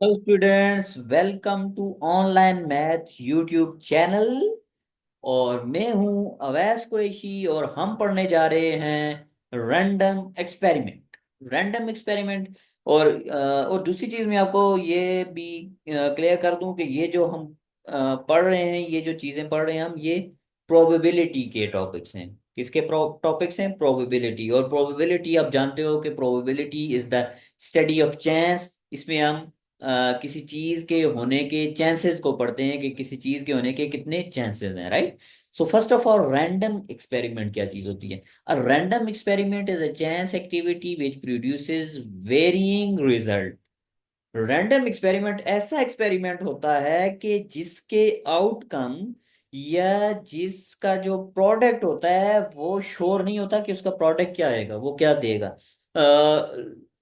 Hello students, welcome to online math YouTube channel. और मैं हूं अवैस कुरैशी और हम पढ़ने जा रहे हैं रैंडम एक्सपेरिमेंट। और दूसरी चीज मैं आपको ये भी क्लियर कर दूं कि ये जो हम पढ़ रहे हैं, ये जो चीजें पढ़ रहे हैं हम, ये प्रोबेबिलिटी के टॉपिक्स हैं। किसके टॉपिक्स हैं? प्रोबेबिलिटी। और प्रोबेबिलिटी आप जानते हो कि probability is the study of chance. इसमें हम किसी चीज के होने के चांसेस को पढ़ते हैं कि किसी चीज के होने के कितने चांसेस हैं, right. So first of all, random experiment क्या चीज होती है? A random experiment is a chance activity which produces varying result. Random experiment ऐसा एक्सपेरिमेंट होता है कि जिसके आउटकम या जिसका जो प्रोडक्ट होता है वो श्योर नहीं होता कि उसका प्रोडक्ट क्या आएगा, वो क्या देगा।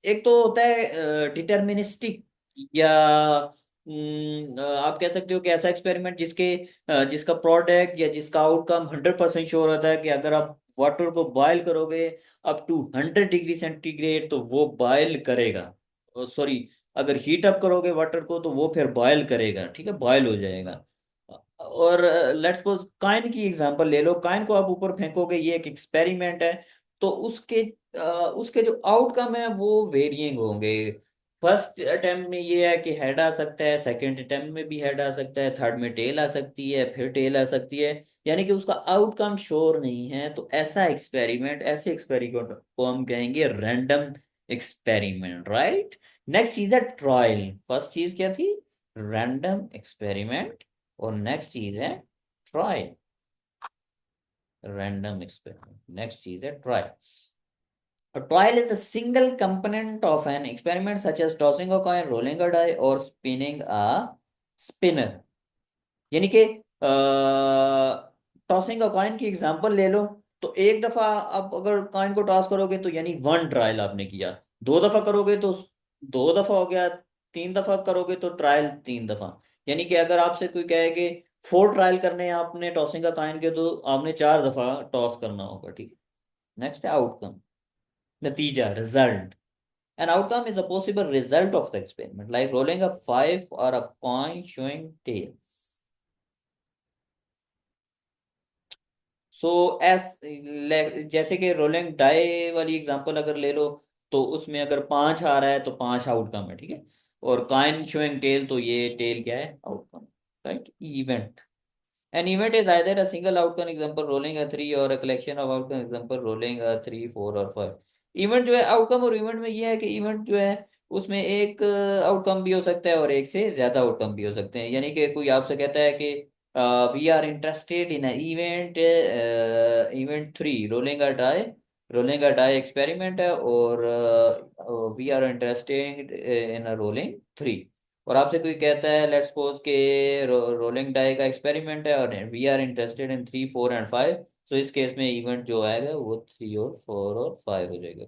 एक तो होता है डिटर्मिनिस्टिक, या आप कह सकते हो कि ऐसा एक्सपेरिमेंट जिसका प्रोडक्ट या जिसका आउटकम 100% श्योर होता है कि अगर आप वाटर को बॉयल करोगे अप टू 100 डिग्री सेंटीग्रेड तो वो बॉयल करेगा। सॉरी, अगर हीट अप करोगे वाटर को तो वो फिर बॉयल करेगा, ठीक है, बॉयल हो जाएगा। और लेट्स सपोज कॉइन की एग्जांपल ले लो। कॉइन को आप ऊपर फेंकोगे, ये एक एक्सपेरिमेंट है। तो उसके जो आउटकम है वो वेरिएंग होंगे। फर्स्ट अटेम्प्ट में ये है कि हेड आ सकता है, सेकंड अटेम्प्ट में भी हेड आ सकता है, थर्ड में टेल आ सकती है, फिर टेल आ सकती है। यानी कि उसका आउटकम श्योर नहीं है। तो ऐसे एक्सपेरिमेंट को हम कहेंगे रैंडम एक्सपेरिमेंट, राइट। नेक्स्ट चीज है ट्रायल। फर्स्ट चीज क्या थी? Random experiment. और नेक्स्ट चीज है ट्रायल। रैंडम एक्सपेरिमेंट, नेक्स्ट चीज है trial. A trial is a single component of an experiment such as tossing a coin, rolling a die or spinning a spinner। यानी कि टॉसिंग अ कॉइन की example ले लो। तो एक दफा आप अगर कॉइन को टॉस करोगे तो यानी वन ट्रायल आपने किया। दो दफा करोगे तो दो दफा हो गया। तीन दफा करोगे तो ट्रायल तीन दफा। यानी कि अगर आपसे कोई कहे कि फोर ट्रायल करने हैं आपने टॉसिंग का कॉइन के, तो आपने चार दफा टॉस करना होगा, ठीक है। नेक्स्ट है आउटकम, नतीजा, result. An outcome is a possible result of the experiment, like rolling a five or a coin showing tails. So S जैसे कि रोलिंग डाई वाली एग्जांपल अगर ले लो, तो उसमें अगर पांच आ रहा है तो पांच आउटकम है, ठीक है। और कॉइन शोइंग टेल, तो ये टेल क्या है? Outcome, right. Event, an event is either a single outcome, example rolling a three, or a collection of outcome, example rolling a three, four और five। इवेंट जो है, आउटकम और event में ये है कि इवेंट जो है उसमें एक आउटकम भी हो सकता है और एक से ज्यादा आउटकम भी हो सकते हैं। यानी कि कोई आपसे कहता है कि we are interested in event, event three, rolling a die experiment है, और we are interested in a rolling three. और आपसे कोई कहता है लेट्स सपोज के रोलिंग डाई का एक्सपेरिमेंट है और we are interested in three, four and five. So इस केस में इवेंट जो आएगा वो थ्री और फोर और फाइव हो जाएगा।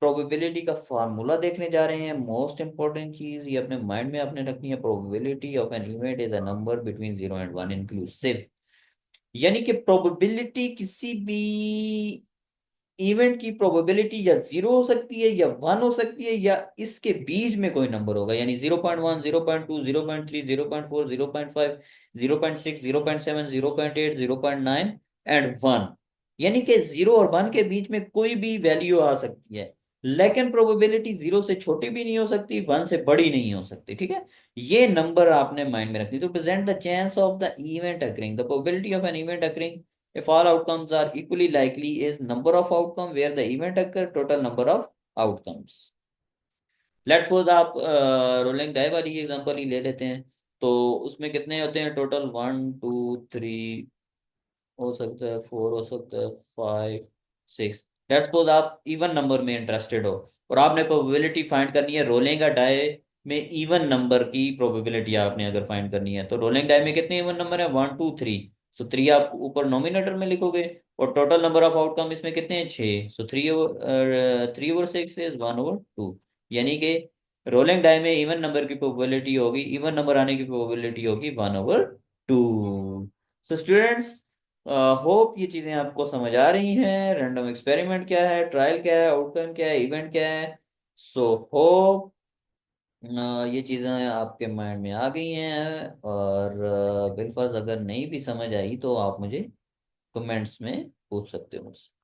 प्रोबेबिलिटी का फार्मूला देखने जा रहे हैं। मोस्ट इंपॉर्टेंट चीज ये अपने माइंड में आपने रखनी है। Probability of an event is a number between zero and one inclusive. यानी कि प्रोबेबिलिटी किसी भी इवेंट की प्रोबेबिलिटी या जीरो हो सकती है या वन हो सकती है, या इसके बीच में कोई नंबर होगा। यानी 0.1, 0.2, 0.3, 0.4, 0.5, 0.6, 0.7, 0.8, 0.9 एंड वन। यानी कि जीरो और वन के बीच में कोई भी वैल्यू आ सकती है। लेकिन प्रोबेबिलिटी जीरो से छोटी भी नहीं हो सकती, वन से बड़ी नहीं हो सकती, ठीक है। ये नंबर आपने माइंड में रखनी। तो present the chance of the event occurring, the probability of an event occurring if all outcomes are equally likely is number of outcome where the event occur, total number of outcomes। Let's suppose आप rolling die वाली example ही ले लेते हैं। तो उसमें कितने होते हैं टोटल? वन, टू, थ्री, हो सकता है फोर, हो सकता है फाइव, सिक्स। लेट्स सपोज आप इवन नंबर में इंटरेस्टेड हो और आपने प्रोबेबिलिटी फाइंड करनी है रोलिंग अ डाई में। इवन नंबर की प्रोबेबिलिटी आपने अगर फाइंड करनी है तो रोलिंग डाई में कितने इवन नंबर है? One, two, three. So three आप ऊपर नोमिनेटर में लिखोगे और टोटल नंबर ऑफ आउटकम इसमें कितने हैं? छः। So three over six is one over two. यानी कि रोलिंग डाई में इवन नंबर की प्रोबेबिलिटी होगी, इवन नंबर आने की प्रोबेबिलिटी होगी one over two. So students, hope ये चीजें आपको समझ आ रही हैं। रैंडम एक्सपेरिमेंट क्या है, ट्रायल क्या है, आउटकम क्या है, इवेंट क्या है। सो होप ये चीज़ें आपके माइंड में आ गई हैं, और बिलफर्ज अगर नहीं भी समझ आई तो आप मुझे कमेंट्स में पूछ सकते हो मुझसे।